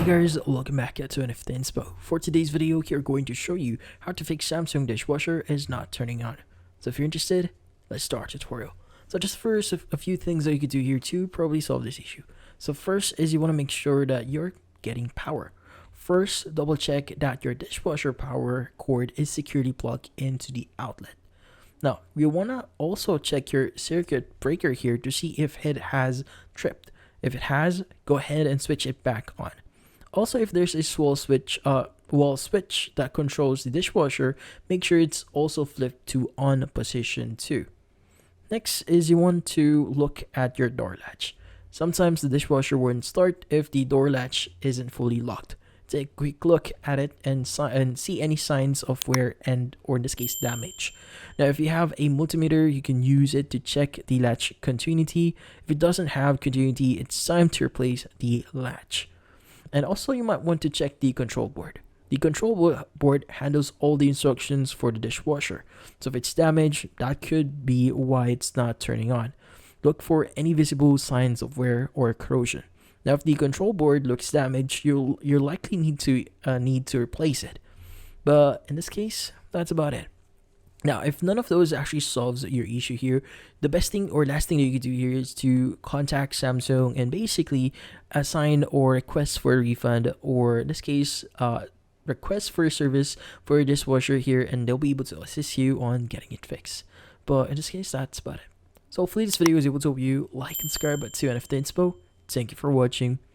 Guys, welcome back to NFT Inspo. For today's video, we're going to show you how to fix Samsung dishwasher is not turning on. So if you're interested, let's start the tutorial. So just first, a few things that you could do here to probably solve this issue. So first is you want to make sure that you're getting power. First, double check that your dishwasher power cord is securely plugged into the outlet. Now, you want to also check your circuit breaker here to see if it has tripped. If it has, go ahead and switch it back on. Also, if there's a wall switch that controls the dishwasher, make sure it's also flipped to on position too. Next is you want to look at your door latch. Sometimes the dishwasher won't start if the door latch isn't fully locked. Take a quick look at it and see any signs of wear or in this case damage. Now if you have a multimeter, you can use it to check the latch continuity. If it doesn't have continuity, it's time to replace the latch. And also you might want to check the control board. The control board handles all the instructions for the dishwasher. So if it's damaged, that could be why it's not turning on. Look for any visible signs of wear or corrosion. Now if the control board looks damaged, you'll likely need to replace it. But in this case, that's about it. Now, if none of those actually solves your issue here, the best thing or last thing that you could do here is to contact Samsung and basically assign or request for a refund, or in this case, request for a service for your dishwasher here, and they'll be able to assist you on getting it fixed. But in this case, that's about it. So hopefully this video was able to help you. Like and subscribe to NFT Inspo. Thank you for watching.